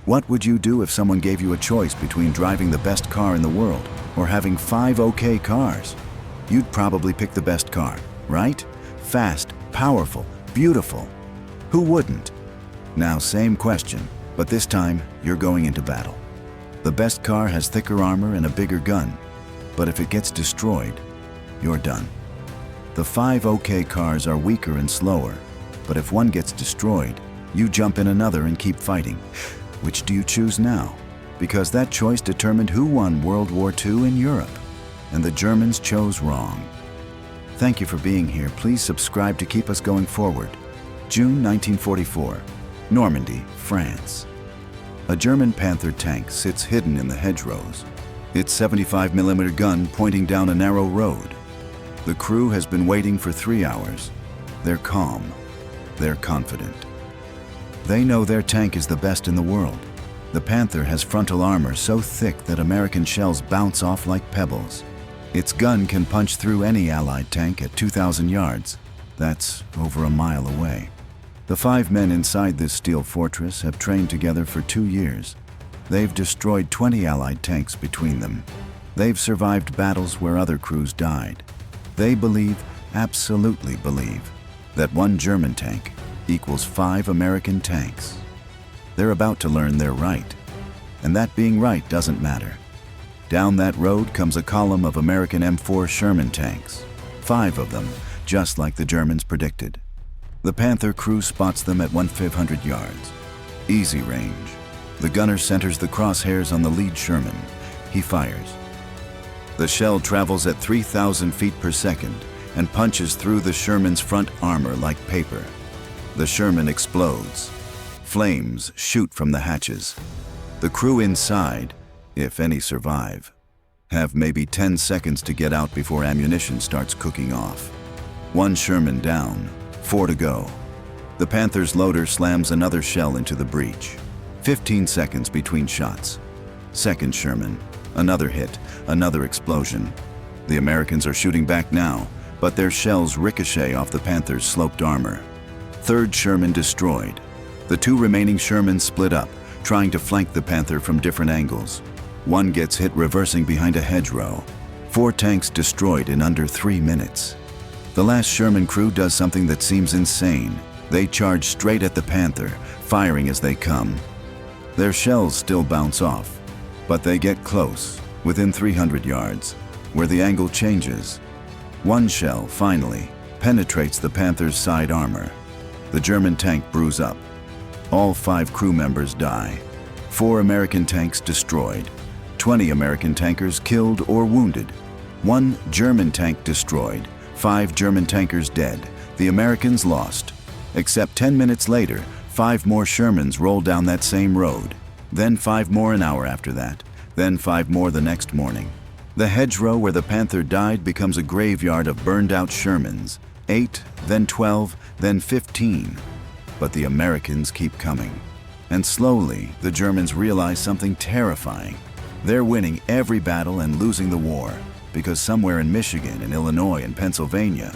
What would you do if someone gave you a choice between driving the best car in the world or having 5 okay cars? You'd probably pick the best car, right? Fast, powerful, beautiful. Who wouldn't? Now, same question, but this time you're going into battle. The best car has thicker armor and a bigger gun, but if it gets destroyed, you're done. The 5 okay cars are weaker and slower, but if one gets destroyed, you jump in another and keep fighting. Which do you choose now? Because that choice determined who won World War II in Europe, and the Germans chose wrong. Thank you for being here. Please subscribe to keep us going forward. June 1944, Normandy, France. A German Panther tank sits hidden in the hedgerows, its 75mm gun pointing down a narrow road. The crew has been waiting for 3 hours. They're calm. They're confident. They know their tank is the best in the world. The Panther has frontal armor so thick that American shells bounce off like pebbles. Its gun can punch through any Allied tank at 2,000 yards. That's over a mile away. The 5 men inside this steel fortress have trained together for 2 years. They've destroyed 20 Allied tanks between them. They've survived battles where other crews died. They believe, absolutely believe, that 1 German tank equals 5 American tanks. They're about to learn they're right. And that being right doesn't matter. Down that road comes a column of American M4 Sherman tanks. 5 of them, just like the Germans predicted. The Panther crew spots them at 1,500 yards. Easy range. The gunner centers the crosshairs on the lead Sherman. He fires. The shell travels at 3,000 feet per second and punches through the Sherman's front armor like paper. The Sherman explodes. Flames shoot from the hatches. The crew inside, if any survive, have maybe 10 seconds to get out before ammunition starts cooking off. 1 Sherman down, 4 to go. The Panther's loader slams another shell into the breach. 15 seconds between shots. 2nd Sherman, another hit, another explosion. The Americans are shooting back now, but their shells ricochet off the Panther's sloped armor. 3rd Sherman destroyed. The 2 remaining Shermans split up, trying to flank the Panther from different angles. 1 gets hit reversing behind a hedgerow. 4 tanks destroyed in under 3 minutes. The last Sherman crew does something that seems insane. They charge straight at the Panther, firing as they come. Their shells still bounce off, but they get close, within 300 yards, where the angle changes. 1 shell, finally, penetrates the Panther's side armor. The German tank brews up. All 5 crew members die. 4 American tanks destroyed. 20 American tankers killed or wounded. 1 German tank destroyed. 5 German tankers dead. The Americans lost. Except 10 minutes later, 5 more Shermans roll down that same road. Then 5 more an hour after that. Then 5 more the next morning. The hedgerow where the Panther died becomes a graveyard of burned-out Shermans. 8, then 12, then 15. But the Americans keep coming. And slowly, the Germans realize something terrifying. They're winning every battle and losing the war, because somewhere in Michigan and Illinois and Pennsylvania,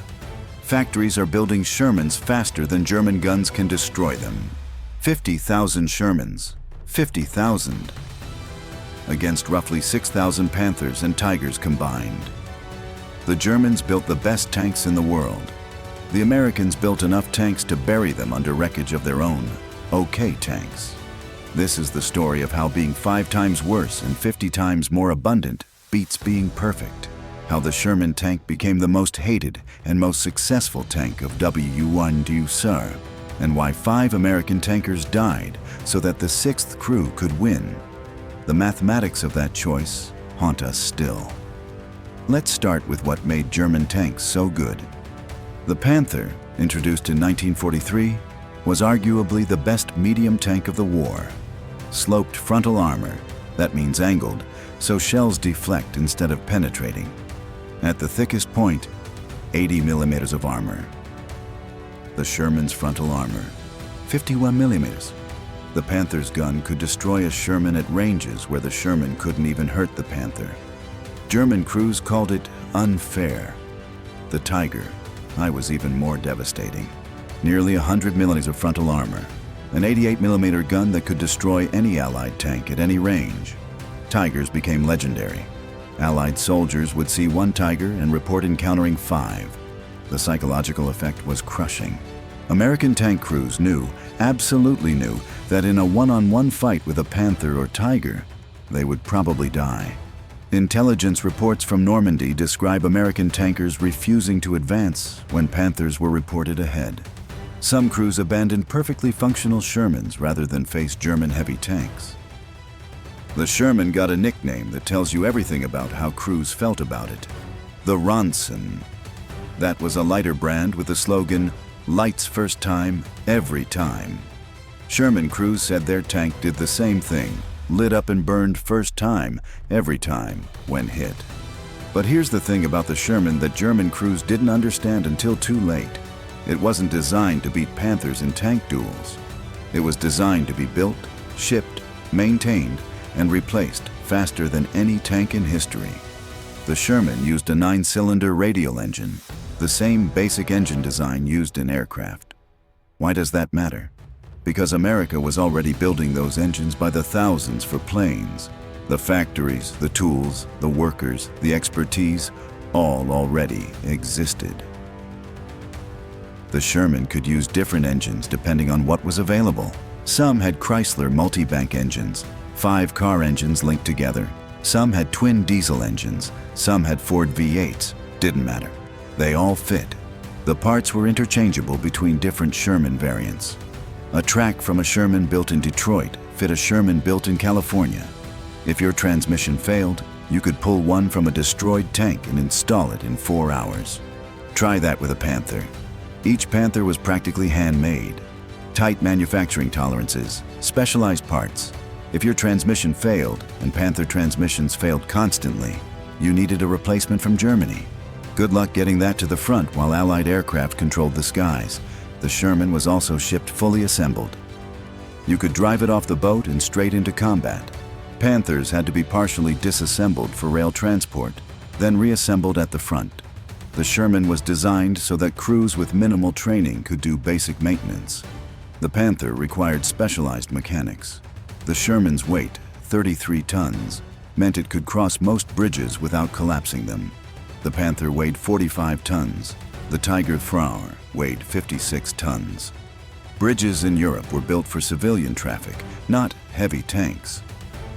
factories are building Shermans faster than German guns can destroy them. 50,000 Shermans. 50,000. Against roughly 6,000 Panthers and Tigers combined. The Germans built the best tanks in the world. The Americans built enough tanks to bury them under wreckage of their own okay tanks. This is the story of how being 5 times worse and 50 times more abundant beats being perfect. How the Sherman tank became the most hated and most successful tank of WW1, and why 5 American tankers died so that the 6th crew could win. The mathematics of that choice haunt us still. Let's start with what made German tanks so good. The Panther, introduced in 1943, was arguably the best medium tank of the war. Sloped frontal armor, that means angled, so shells deflect instead of penetrating. At the thickest point, 80 millimeters of armor. The Sherman's frontal armor, 51 millimeters. The Panther's gun could destroy a Sherman at ranges where the Sherman couldn't even hurt the Panther. German crews called it unfair. The Tiger, I was even more devastating. Nearly 100 millimeters of frontal armor. an 88mm gun that could destroy any Allied tank at any range. Tigers became legendary. Allied soldiers would see one Tiger and report encountering 5. The psychological effect was crushing. American tank crews knew, absolutely knew, that in a one-on-one fight with a Panther or Tiger, they would probably die. Intelligence reports from Normandy describe American tankers refusing to advance when Panthers were reported ahead. Some crews abandoned perfectly functional Shermans rather than face German heavy tanks. The Sherman got a nickname that tells you everything about how crews felt about it: the Ronson. That was a lighter brand with the slogan, "Lights first time, every time." Sherman crews said their tank did the same thing, lit up and burned first time, every time, when hit. But here's the thing about the Sherman that German crews didn't understand until too late. It wasn't designed to beat Panthers in tank duels. It was designed to be built, shipped, maintained, and replaced faster than any tank in history. The Sherman used a 9-cylinder radial engine, the same basic engine design used in aircraft. Why does that matter? Because America was already building those engines by the thousands for planes. The factories, the tools, the workers, the expertise, all already existed. The Sherman could use different engines depending on what was available. Some had Chrysler multi-bank engines, 5 car engines linked together. Some had twin diesel engines, some had Ford V8s. Didn't matter. They all fit. The parts were interchangeable between different Sherman variants. A track from a Sherman built in Detroit fit a Sherman built in California. If your transmission failed, you could pull one from a destroyed tank and install it in 4 hours. Try that with a Panther. Each Panther was practically handmade. Tight manufacturing tolerances, specialized parts. If your transmission failed, and Panther transmissions failed constantly, you needed a replacement from Germany. Good luck getting that to the front while Allied aircraft controlled the skies. The Sherman was also shipped fully assembled. You could drive it off the boat and straight into combat. Panthers had to be partially disassembled for rail transport, then reassembled at the front. The Sherman was designed so that crews with minimal training could do basic maintenance. The Panther required specialized mechanics. The Sherman's weight, 33 tons, meant it could cross most bridges without collapsing them. The Panther weighed 45 tons. The Tiger Thrower weighed 56 tons. Bridges in Europe were built for civilian traffic, not heavy tanks.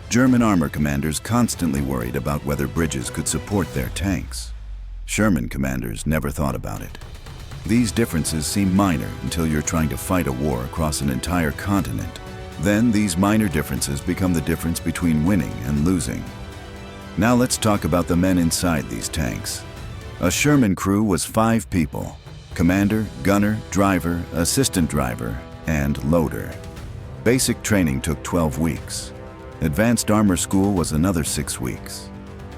German armor commanders constantly worried about whether bridges could support their tanks. Sherman commanders never thought about it. These differences seem minor until you're trying to fight a war across an entire continent. Then these minor differences become the difference between winning and losing. Now let's talk about the men inside these tanks. A Sherman crew was 5 people: commander, gunner, driver, assistant driver, and loader. Basic training took 12 weeks. Advanced armor school was another 6 weeks.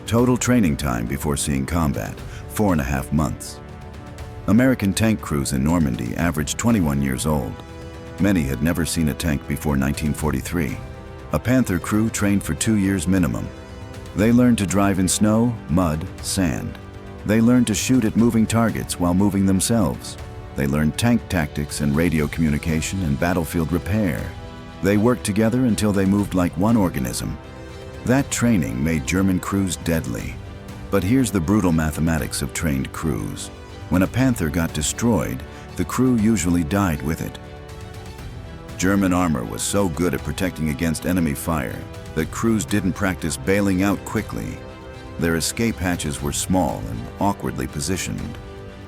Total training time before seeing combat, 4.5 months. American tank crews in Normandy averaged 21 years old. Many had never seen a tank before 1943. A Panther crew trained for 2 years minimum. They learned to drive in snow, mud, sand. They learned to shoot at moving targets while moving themselves. They learned tank tactics and radio communication and battlefield repair. They worked together until they moved like one organism. That training made German crews deadly. But here's the brutal mathematics of trained crews. When a Panther got destroyed, the crew usually died with it. German armor was so good at protecting against enemy fire that crews didn't practice bailing out quickly. Their escape hatches were small and awkwardly positioned.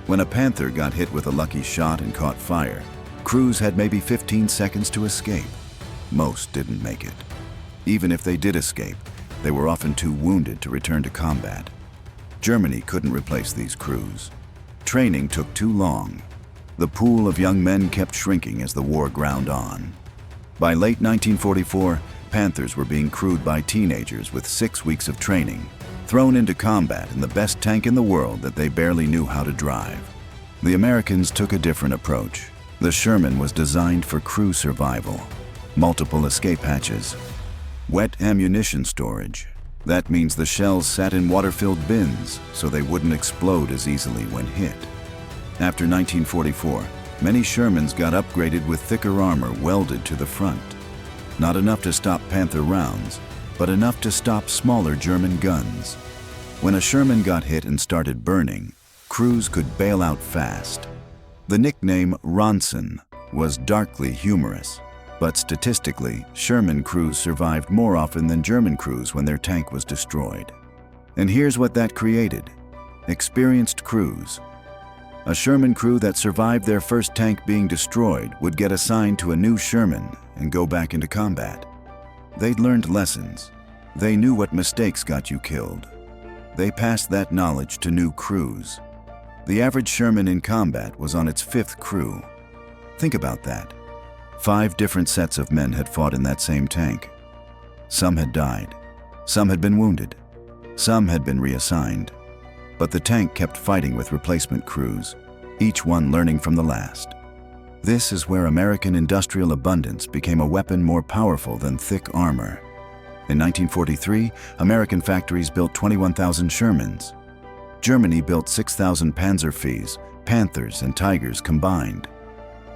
When a Panther got hit with a lucky shot and caught fire, crews had maybe 15 seconds to escape. Most didn't make it. Even if they did escape, they were often too wounded to return to combat. Germany couldn't replace these crews. Training took too long. The pool of young men kept shrinking as the war ground on. By late 1944, Panthers were being crewed by teenagers with 6 weeks of training, thrown into combat in the best tank in the world that they barely knew how to drive. The Americans took a different approach. The Sherman was designed for crew survival. Multiple escape hatches. Wet ammunition storage. That means the shells sat in water-filled bins so they wouldn't explode as easily when hit. After 1944, Many Shermans got upgraded with thicker armor welded to the front. Not enough to stop Panther rounds, but enough to stop smaller German guns. When a Sherman got hit and started burning, crews could bail out fast. The nickname Ronson was darkly humorous, but statistically, Sherman crews survived more often than German crews when their tank was destroyed. And here's what that created: experienced crews. A Sherman crew that survived their first tank being destroyed would get assigned to a new Sherman and go back into combat. They'd learned lessons. They knew what mistakes got you killed. They passed that knowledge to new crews. The average Sherman in combat was on its 5th crew. Think about that. 5 different sets of men had fought in that same tank. Some had died. Some had been wounded. Some had been reassigned. But the tank kept fighting with replacement crews, each one learning from the last. This is where American industrial abundance became a weapon more powerful than thick armor. In 1943, American factories built 21,000 Shermans. Germany built 6,000 Panzerviehs, Panthers, and Tigers combined.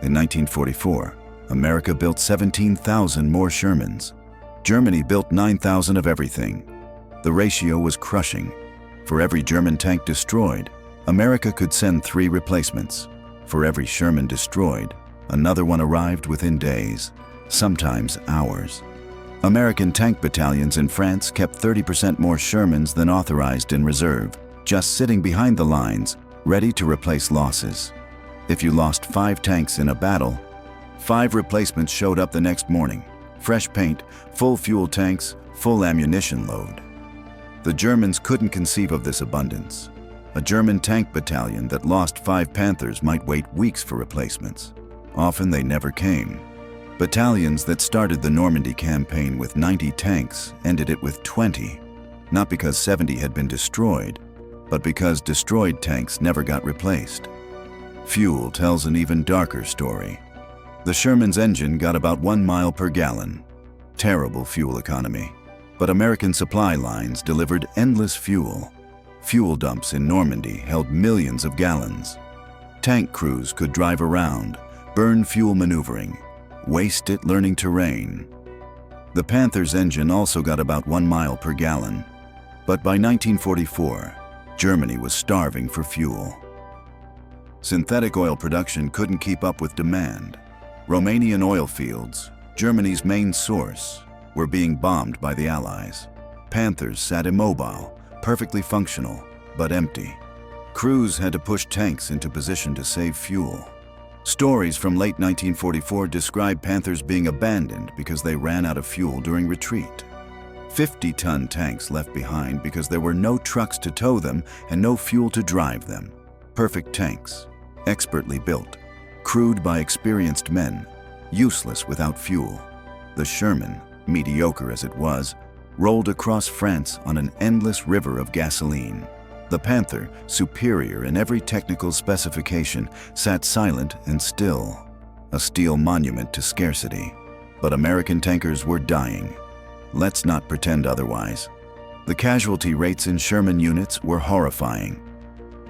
In 1944, America built 17,000 more Shermans. Germany built 9,000 of everything. The ratio was crushing. For every German tank destroyed, America could send 3 replacements. For every Sherman destroyed, another one arrived within days, sometimes hours. American tank battalions in France kept 30% more Shermans than authorized in reserve, just sitting behind the lines, ready to replace losses. If you lost 5 tanks in a battle, 5 replacements showed up the next morning. Fresh paint, full fuel tanks, full ammunition load. The Germans couldn't conceive of this abundance. A German tank battalion that lost 5 Panthers might wait weeks for replacements. Often they never came. Battalions that started the Normandy campaign with 90 tanks ended it with 20, not because 70 had been destroyed, but because destroyed tanks never got replaced. Fuel tells an even darker story. The Sherman's engine got about 1 mile per gallon. Terrible fuel economy. But American supply lines delivered endless fuel. Fuel dumps in Normandy held millions of gallons. Tank crews could drive around, burn fuel maneuvering, waste it learning terrain. The Panther's engine also got about 1 mile per gallon. But by 1944, Germany was starving for fuel. Synthetic oil production couldn't keep up with demand. Romanian oil fields, Germany's main source, were being bombed by the Allies. Panthers sat immobile, perfectly functional, but empty. Crews had to push tanks into position to save fuel. Stories from late 1944 describe Panthers being abandoned because they ran out of fuel during retreat. 50-ton tanks left behind because there were no trucks to tow them and no fuel to drive them. Perfect tanks, expertly built, crewed by experienced men, useless without fuel. The Sherman, mediocre as it was, rolled across France on an endless river of gasoline. The Panther, superior in every technical specification, sat silent and still, a steel monument to scarcity. But American tankers were dying. Let's not pretend otherwise. The casualty rates in Sherman units were horrifying.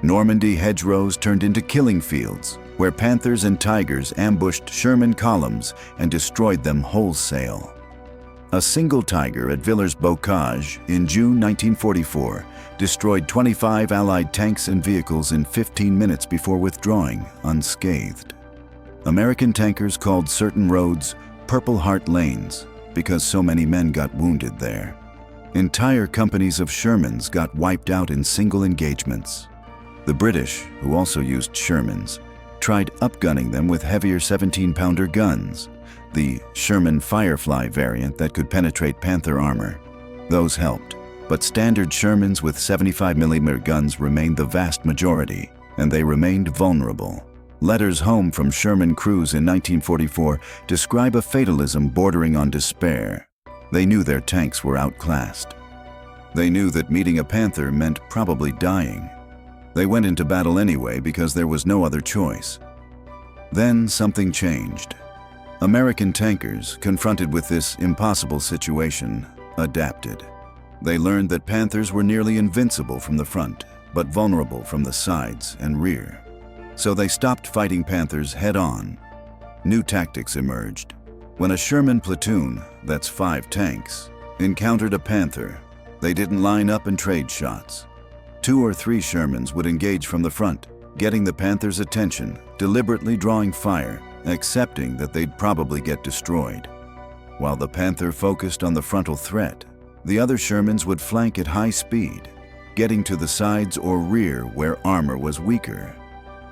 Normandy hedgerows turned into killing fields, where Panthers and Tigers ambushed Sherman columns and destroyed them wholesale. A single Tiger at Villers-Bocage in June 1944 destroyed 25 Allied tanks and vehicles in 15 minutes before withdrawing, unscathed. American tankers called certain roads Purple Heart Lanes because so many men got wounded there. Entire companies of Shermans got wiped out in single engagements. The British, who also used Shermans, tried upgunning them with heavier 17-pounder guns, the Sherman Firefly variant that could penetrate Panther armor. Those helped, but standard Shermans with 75mm guns remained the vast majority, and they remained vulnerable. Letters home from Sherman crews in 1944 describe a fatalism bordering on despair. They knew their tanks were outclassed. They knew that meeting a Panther meant probably dying. They went into battle anyway because there was no other choice. Then something changed. American tankers, confronted with this impossible situation, adapted. They learned that Panthers were nearly invincible from the front, but vulnerable from the sides and rear. So they stopped fighting Panthers head-on. New tactics emerged. When a Sherman platoon, that's 5 tanks, encountered a Panther, they didn't line up and trade shots. 2 or 3 Shermans would engage from the front, getting the Panther's attention, deliberately drawing fire, accepting that they'd probably get destroyed. While the Panther focused on the frontal threat, the other Shermans would flank at high speed, getting to the sides or rear where armor was weaker.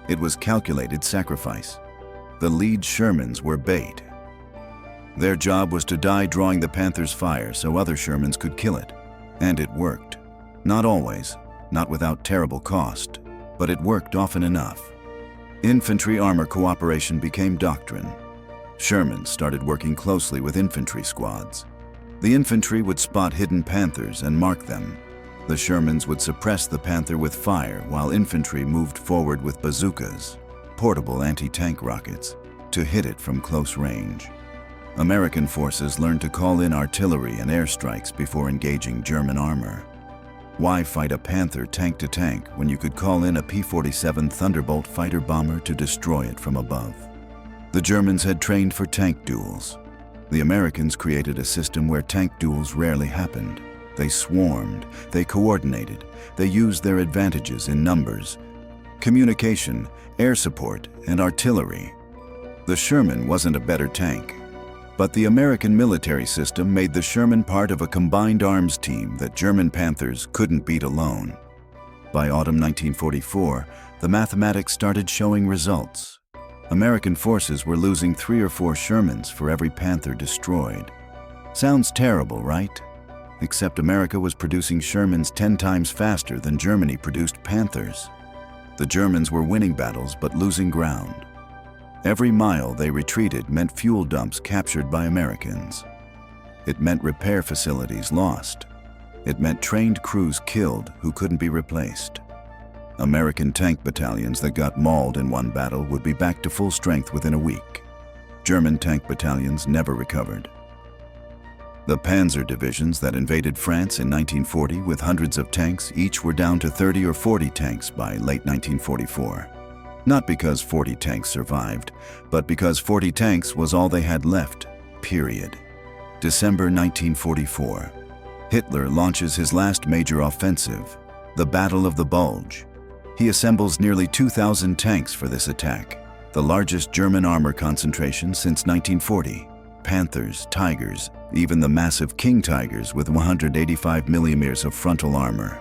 It was calculated sacrifice. The lead Shermans were bait. Their job was to die drawing the Panther's fire so other Shermans could kill it. And it worked. Not always, not without terrible cost, but it worked often enough. Infantry armor cooperation became doctrine. Sherman started working closely with infantry squads. The infantry would spot hidden Panthers and mark them. The Shermans would suppress the Panther with fire while infantry moved forward with bazookas, portable anti-tank rockets, to hit it from close range. American forces learned to call in artillery and airstrikes before engaging German armor. Why fight a Panther tank-to-tank when you could call in a P-47 Thunderbolt fighter bomber to destroy it from above? The Germans had trained for tank duels. The Americans created a system where tank duels rarely happened. They swarmed, they coordinated, they used their advantages in numbers, communication, air support, and artillery. The Sherman wasn't a better tank, but the American military system made the Sherman part of a combined arms team that German Panthers couldn't beat alone. By autumn 1944, the mathematics started showing results. American forces were losing 3 or 4 Shermans for every Panther destroyed. Sounds terrible, right? Except America was producing Shermans 10 times faster than Germany produced Panthers. The Germans were winning battles but losing ground. Every mile they retreated meant fuel dumps captured by Americans. It meant repair facilities lost. It meant trained crews killed who couldn't be replaced. American tank battalions that got mauled in one battle would be back to full strength within a week. German tank battalions never recovered. The panzer divisions that invaded France in 1940 with hundreds of tanks each were down to 30 or 40 tanks by late 1944. Not because 40 tanks survived, but because 40 tanks was all they had left, period. December 1944. Hitler launches his last major offensive, the Battle of the Bulge. He assembles nearly 2,000 tanks for this attack, the largest German armor concentration since 1940. Panthers, Tigers, even the massive King Tigers with 185 millimeters of frontal armor.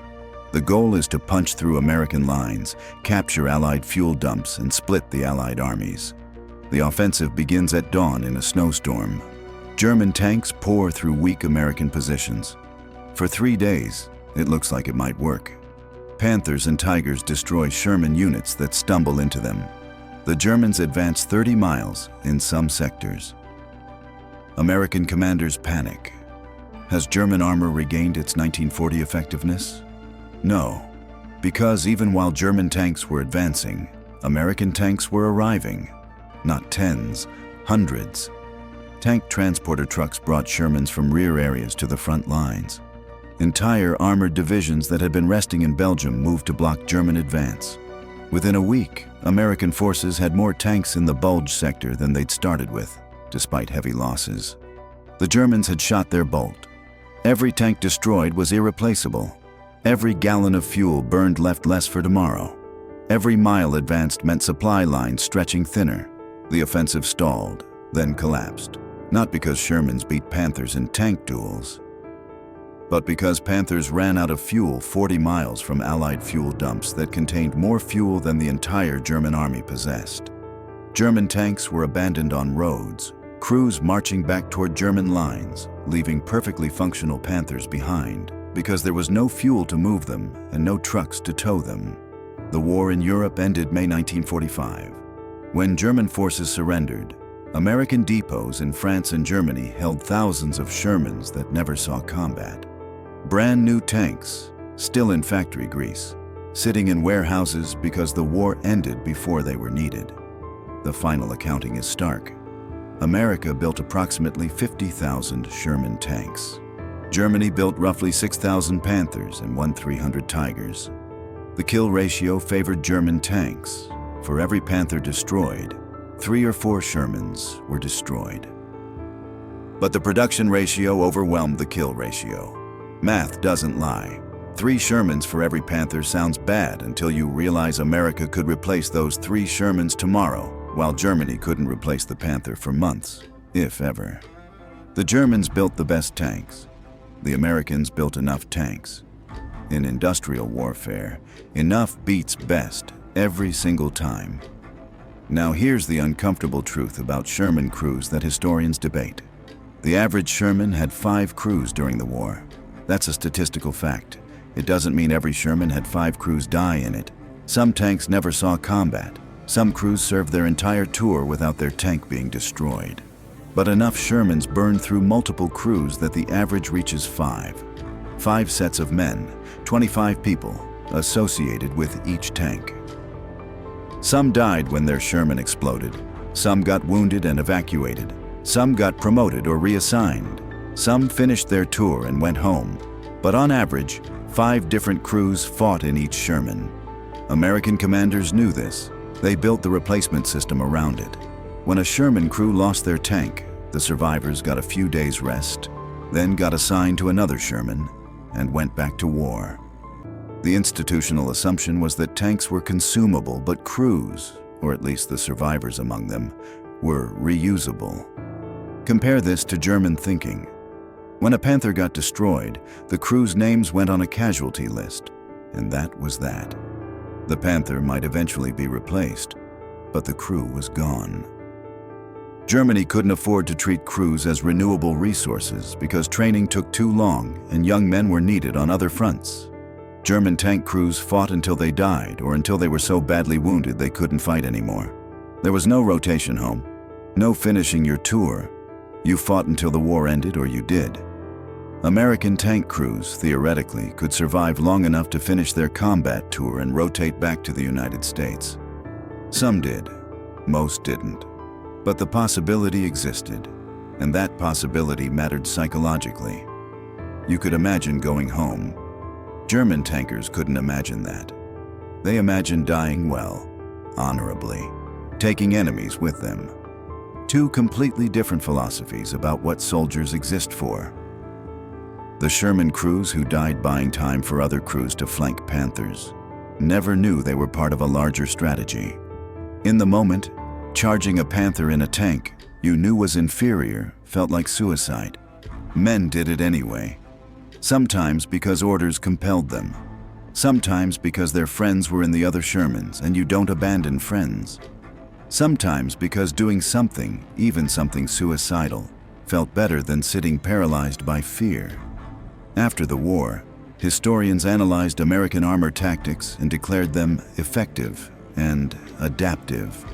The goal is to punch through American lines, capture Allied fuel dumps, and split the Allied armies. The offensive begins at dawn in a snowstorm. German tanks pour through weak American positions. For 3 days, it looks like it might work. Panthers and Tigers destroy Sherman units that stumble into them. The Germans advance 30 miles in some sectors. American commanders panic. Has German armor regained its 1940 effectiveness? No, because even while German tanks were advancing, American tanks were arriving. Not tens, hundreds. Tank transporter trucks brought Shermans from rear areas to the front lines. Entire armored divisions that had been resting in Belgium moved to block German advance. Within a week, American forces had more tanks in the Bulge sector than they'd started with, despite heavy losses. The Germans had shot their bolt. Every tank destroyed was irreplaceable. Every gallon of fuel burned left less for tomorrow. Every mile advanced meant supply lines stretching thinner. The offensive stalled, then collapsed. Not because Shermans beat Panthers in tank duels, but because Panthers ran out of fuel 40 miles from Allied fuel dumps that contained more fuel than the entire German army possessed. German tanks were abandoned on roads, crews marching back toward German lines, leaving perfectly functional Panthers behind, because there was no fuel to move them and no trucks to tow them. The war in Europe ended May 1945. When German forces surrendered, American depots in France and Germany held thousands of Shermans that never saw combat. Brand new tanks, still in factory grease, sitting in warehouses because the war ended before they were needed. The final accounting is stark. America built approximately 50,000 Sherman tanks. Germany built roughly 6,000 Panthers and 1,300 Tigers. The kill ratio favored German tanks. For every Panther destroyed, 3 or 4 Shermans were destroyed. But the production ratio overwhelmed the kill ratio. Math doesn't lie. 3 Shermans for every Panther sounds bad until you realize America could replace those 3 Shermans tomorrow, while Germany couldn't replace the Panther for months, if ever. The Germans built the best tanks. The Americans built enough tanks. In industrial warfare, enough beats best every single time. Now here's the uncomfortable truth about Sherman crews that historians debate. The average Sherman had 5 crews during the war. That's a statistical fact. It doesn't mean every Sherman had 5 crews die in it. Some tanks never saw combat. Some crews served their entire tour without their tank being destroyed. But enough Shermans burn through multiple crews that the average reaches 5. 5 sets of men, 25 people, associated with each tank. Some died when their Sherman exploded. Some got wounded and evacuated. Some got promoted or reassigned. Some finished their tour and went home. But on average, 5 different crews fought in each Sherman. American commanders knew this. They built the replacement system around it. When a Sherman crew lost their tank, the survivors got a few days rest, then got assigned to another Sherman, and went back to war. The institutional assumption was that tanks were consumable, but crews, or at least the survivors among them, were reusable. Compare this to German thinking. When a Panther got destroyed, the crew's names went on a casualty list, and that was that. The Panther might eventually be replaced, but the crew was gone. Germany couldn't afford to treat crews as renewable resources because training took too long and young men were needed on other fronts. German tank crews fought until they died or until they were so badly wounded they couldn't fight anymore. There was no rotation home, no finishing your tour. You fought until the war ended or you did. American tank crews, theoretically, could survive long enough to finish their combat tour and rotate back to the United States. Some did, most didn't. But the possibility existed, and that possibility mattered psychologically. You could imagine going home. German tankers couldn't imagine that. They imagined dying well, honorably, taking enemies with them. 2 completely different philosophies about what soldiers exist for. The Sherman crews who died buying time for other crews to flank Panthers never knew they were part of a larger strategy. In the moment, charging a Panther in a tank you knew was inferior felt like suicide. Men did it anyway. Sometimes because orders compelled them. Sometimes because their friends were in the other Shermans and you don't abandon friends. Sometimes because doing something, even something suicidal, felt better than sitting paralyzed by fear. After the war, historians analyzed American armor tactics and declared them effective and adaptive.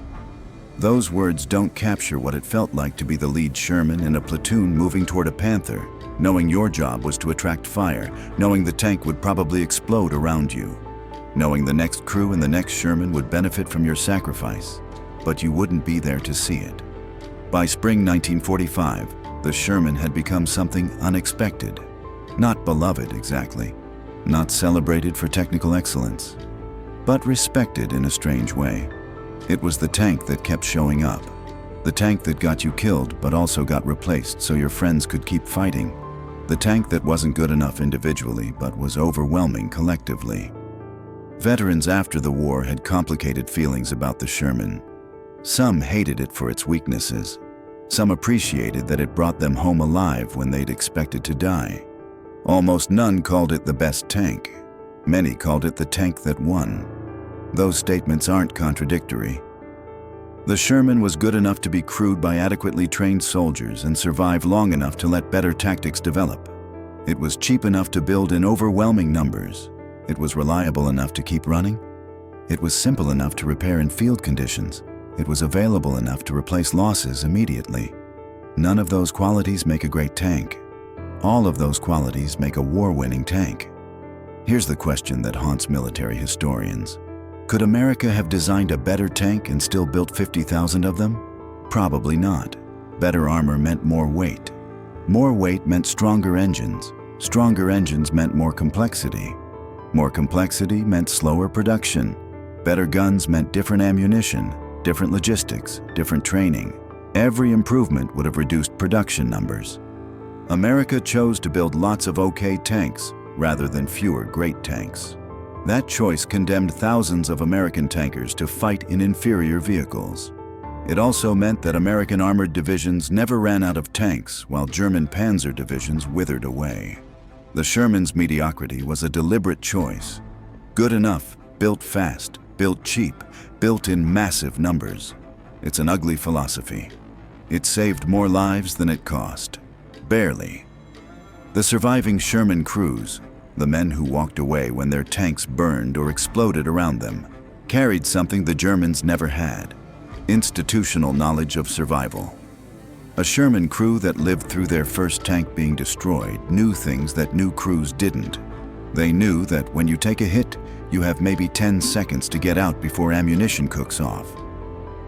Those words don't capture what it felt like to be the lead Sherman in a platoon moving toward a Panther, knowing your job was to attract fire, knowing the tank would probably explode around you, knowing the next crew and the next Sherman would benefit from your sacrifice, but you wouldn't be there to see it. By spring 1945, the Sherman had become something unexpected. Not beloved exactly, not celebrated for technical excellence, but respected in a strange way. It was the tank that kept showing up. The tank that got you killed but also got replaced so your friends could keep fighting. The tank that wasn't good enough individually but was overwhelming collectively. Veterans after the war had complicated feelings about the Sherman. Some hated it for its weaknesses. Some appreciated that it brought them home alive when they'd expected to die. Almost none called it the best tank. Many called it the tank that won. Those statements aren't contradictory. The Sherman was good enough to be crewed by adequately trained soldiers and survive long enough to let better tactics develop. It was cheap enough to build in overwhelming numbers. It was reliable enough to keep running. It was simple enough to repair in field conditions. It was available enough to replace losses immediately. None of those qualities make a great tank. All of those qualities make a war-winning tank. Here's the question that haunts military historians. Could America have designed a better tank and still built 50,000 of them? Probably not. Better armor meant more weight. More weight meant stronger engines. Stronger engines meant more complexity. More complexity meant slower production. Better guns meant different ammunition, different logistics, different training. Every improvement would have reduced production numbers. America chose to build lots of okay tanks rather than fewer great tanks. That choice condemned thousands of American tankers to fight in inferior vehicles. It also meant that American armored divisions never ran out of tanks while German panzer divisions withered away. The Shermans' mediocrity was a deliberate choice. Good enough, built fast, built cheap, built in massive numbers. It's an ugly philosophy. It saved more lives than it cost. Barely. The surviving Sherman crews, the men who walked away when their tanks burned or exploded around them, carried something the Germans never had: institutional knowledge of survival. A Sherman crew that lived through their first tank being destroyed knew things that new crews didn't. They knew that when you take a hit, you have maybe 10 seconds to get out before ammunition cooks off.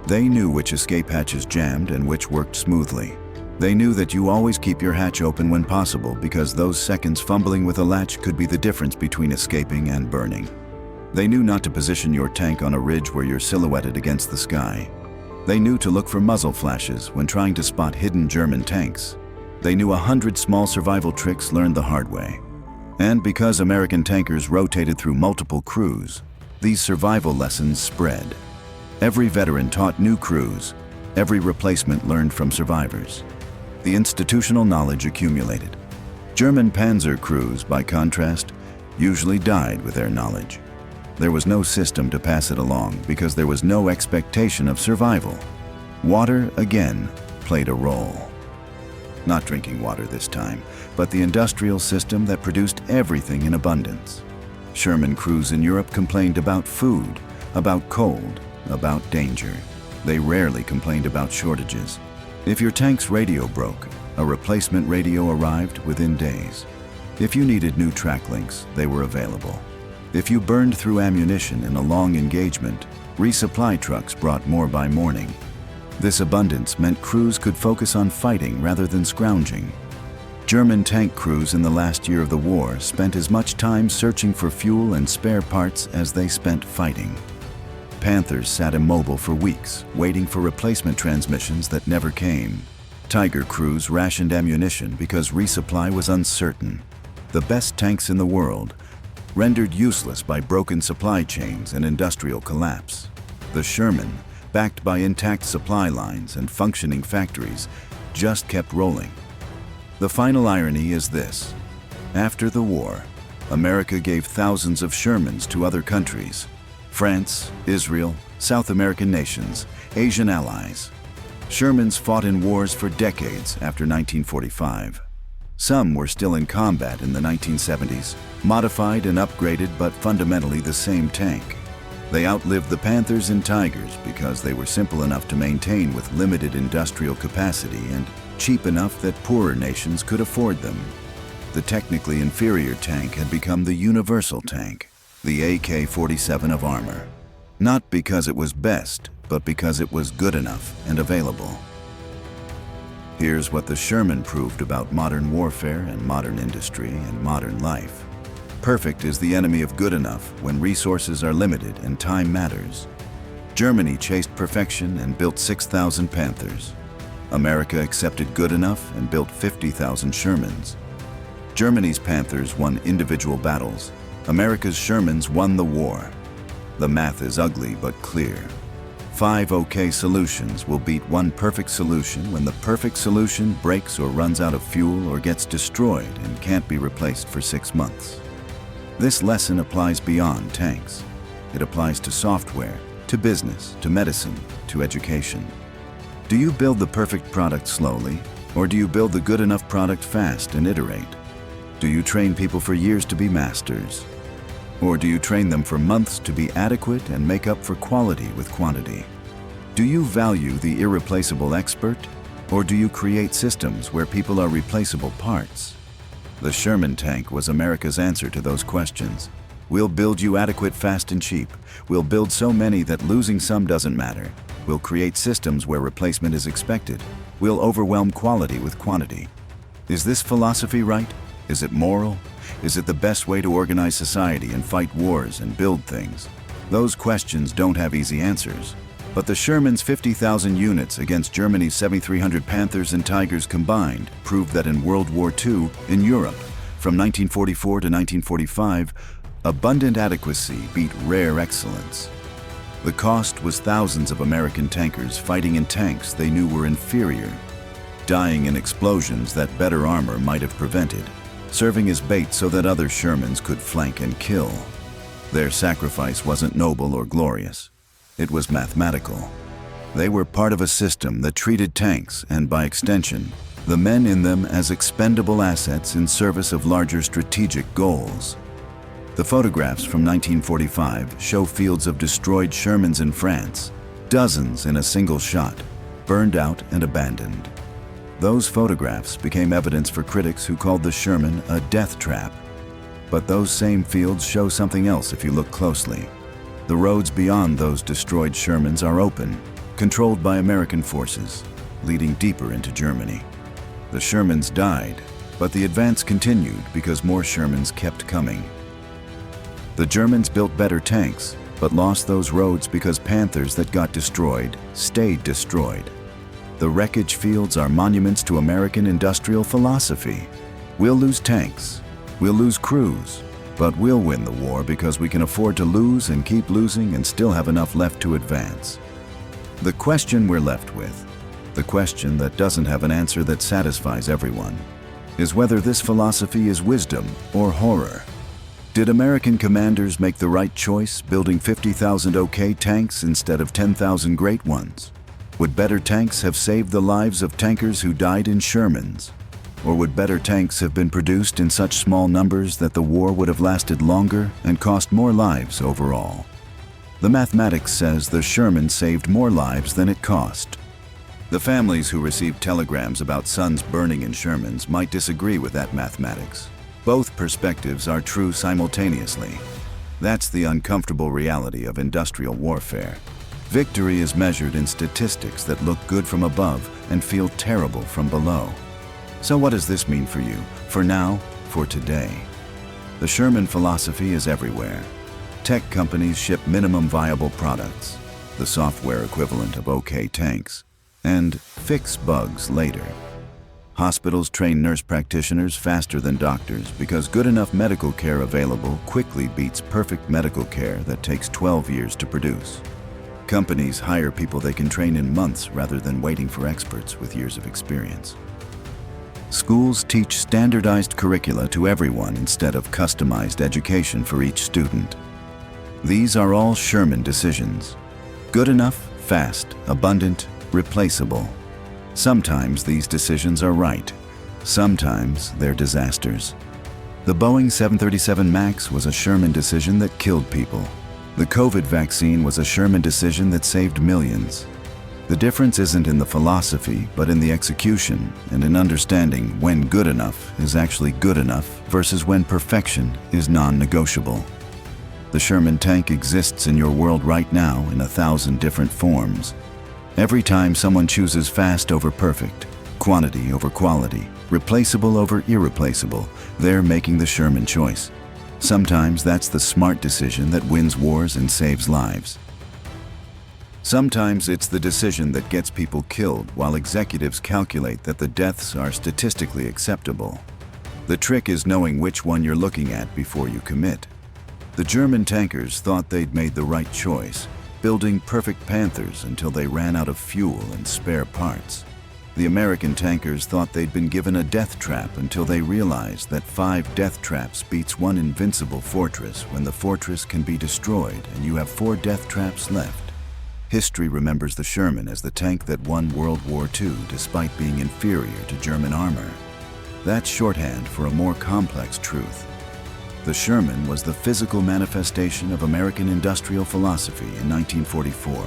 They knew which escape hatches jammed and which worked smoothly. They knew that you always keep your hatch open when possible because those seconds fumbling with a latch could be the difference between escaping and burning. They knew not to position your tank on a ridge where you're silhouetted against the sky. They knew to look for muzzle flashes when trying to spot hidden German tanks. They knew 100 small survival tricks learned the hard way. And because American tankers rotated through multiple crews, these survival lessons spread. Every veteran taught new crews. Every replacement learned from survivors. The institutional knowledge accumulated. German panzer crews, by contrast, usually died with their knowledge. There was no system to pass it along because there was no expectation of survival. Water, again, played a role. Not drinking water this time, but the industrial system that produced everything in abundance. Sherman crews in Europe complained about food, about cold, about danger. They rarely complained about shortages. If your tank's radio broke, a replacement radio arrived within days. If you needed new track links, they were available. If you burned through ammunition in a long engagement, resupply trucks brought more by morning. This abundance meant crews could focus on fighting rather than scrounging. German tank crews in the last year of the war spent as much time searching for fuel and spare parts as they spent fighting. Panthers sat immobile for weeks, waiting for replacement transmissions that never came. Tiger crews rationed ammunition because resupply was uncertain. The best tanks in the world, rendered useless by broken supply chains and industrial collapse. The Sherman, backed by intact supply lines and functioning factories, just kept rolling. The final irony is this: after the war, America gave thousands of Shermans to other countries: France, Israel, South American nations, Asian allies. Shermans fought in wars for decades after 1945. Some were still in combat in the 1970s, modified and upgraded but fundamentally the same tank. They outlived the Panthers and Tigers because they were simple enough to maintain with limited industrial capacity and cheap enough that poorer nations could afford them. The technically inferior tank had become the universal tank, the AK-47 of armor. Not because it was best, but because it was good enough and available. Here's what the Sherman proved about modern warfare and modern industry and modern life. Perfect is the enemy of good enough when resources are limited and time matters. Germany chased perfection and built 6,000 Panthers. America accepted good enough and built 50,000 Shermans. Germany's Panthers won individual battles. America's Shermans won the war. The math is ugly but clear. 5 okay solutions will beat one perfect solution when the perfect solution breaks or runs out of fuel or gets destroyed and can't be replaced for 6 months. This lesson applies beyond tanks. It applies to software, to business, to medicine, to education. Do you build the perfect product slowly, or do you build the good enough product fast and iterate? Do you train people for years to be masters? Or do you train them for months to be adequate and make up for quality with quantity? Do you value the irreplaceable expert, or do you create systems where people are replaceable parts? The Sherman tank was America's answer to those questions. We'll build you adequate, fast, and cheap. We'll build so many that losing some doesn't matter. We'll create systems where replacement is expected. We'll overwhelm quality with quantity. Is this philosophy right? Is it moral? Is it the best way to organize society and fight wars and build things? Those questions don't have easy answers. But the Shermans' 50,000 units against Germany's 7,300 Panthers and Tigers combined proved that in World War II, in Europe, from 1944 to 1945, abundant adequacy beat rare excellence. The cost was thousands of American tankers fighting in tanks they knew were inferior, dying in explosions that better armor might have prevented, serving as bait so that other Shermans could flank and kill. Their sacrifice wasn't noble or glorious. It was mathematical. They were part of a system that treated tanks, and by extension, the men in them as expendable assets in service of larger strategic goals. The photographs from 1945 show fields of destroyed Shermans in France, dozens in a single shot, burned out and abandoned. Those photographs became evidence for critics who called the Sherman a death trap. But those same fields show something else if you look closely. The roads beyond those destroyed Shermans are open, controlled by American forces, leading deeper into Germany. The Shermans died, but the advance continued because more Shermans kept coming. The Germans built better tanks, but lost those roads because Panthers that got destroyed stayed destroyed. The wreckage fields are monuments to American industrial philosophy. We'll lose tanks, we'll lose crews, but we'll win the war because we can afford to lose and keep losing and still have enough left to advance. The question we're left with, the question that doesn't have an answer that satisfies everyone, is whether this philosophy is wisdom or horror. Did American commanders make the right choice building 50,000 OK tanks instead of 10,000 great ones? Would better tanks have saved the lives of tankers who died in Shermans? Or would better tanks have been produced in such small numbers that the war would have lasted longer and cost more lives overall? The mathematics says the Sherman saved more lives than it cost. The families who received telegrams about sons burning in Shermans might disagree with that mathematics. Both perspectives are true simultaneously. That's the uncomfortable reality of industrial warfare. Victory is measured in statistics that look good from above and feel terrible from below. So what does this mean for you, for now, for today? The Sherman philosophy is everywhere. Tech companies ship minimum viable products, the software equivalent of OK tanks, and fix bugs later. Hospitals train nurse practitioners faster than doctors because good enough medical care available quickly beats perfect medical care that takes 12 years to produce. Companies hire people they can train in months rather than waiting for experts with years of experience. Schools teach standardized curricula to everyone instead of customized education for each student. These are all Sherman decisions. Good enough, fast, abundant, replaceable. Sometimes these decisions are right. Sometimes they're disasters. The Boeing 737 MAX was a Sherman decision that killed people. The COVID vaccine was a Sherman decision that saved millions. The difference isn't in the philosophy, but in the execution and in understanding when good enough is actually good enough versus when perfection is non-negotiable. The Sherman tank exists in your world right now in 1,000 different forms. Every time someone chooses fast over perfect, quantity over quality, replaceable over irreplaceable, they're making the Sherman choice. Sometimes that's the smart decision that wins wars and saves lives. Sometimes it's the decision that gets people killed while executives calculate that the deaths are statistically acceptable. The trick is knowing which one you're looking at before you commit. The German tankers thought they'd made the right choice, building perfect Panthers until they ran out of fuel and spare parts. The American tankers thought they'd been given a death trap until they realized that 5 death traps beats 1 invincible fortress when the fortress can be destroyed and you have 4 death traps left. History remembers the Sherman as the tank that won World War II despite being inferior to German armor. That's shorthand for a more complex truth. The Sherman was the physical manifestation of American industrial philosophy in 1944.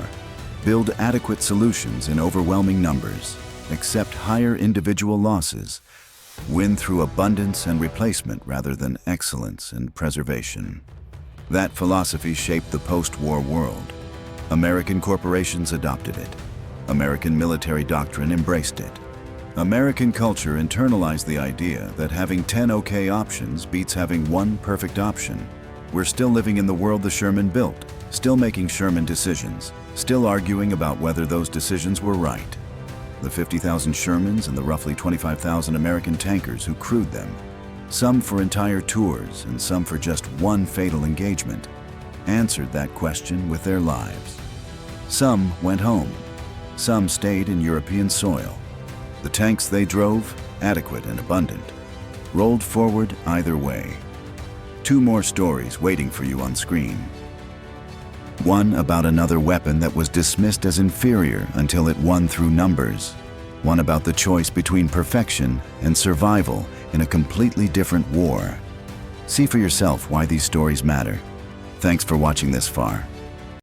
Build adequate solutions in overwhelming numbers, accept higher individual losses, win through abundance and replacement rather than excellence and preservation. That philosophy shaped the post-war world. American corporations adopted it. American military doctrine embraced it. American culture internalized the idea that having 10 OK options beats having 1 perfect option. We're still living in the world the Sherman built, still making Sherman decisions, still arguing about whether those decisions were right. The 50,000 Shermans and the roughly 25,000 American tankers who crewed them, some for entire tours and some for just one fatal engagement, answered that question with their lives. Some went home. Some stayed in European soil. The tanks they drove, adequate and abundant, rolled forward either way. Two more stories waiting for you on screen. One about another weapon that was dismissed as inferior until it won through numbers. One about the choice between perfection and survival in a completely different war. See for yourself why these stories matter. Thanks for watching this far.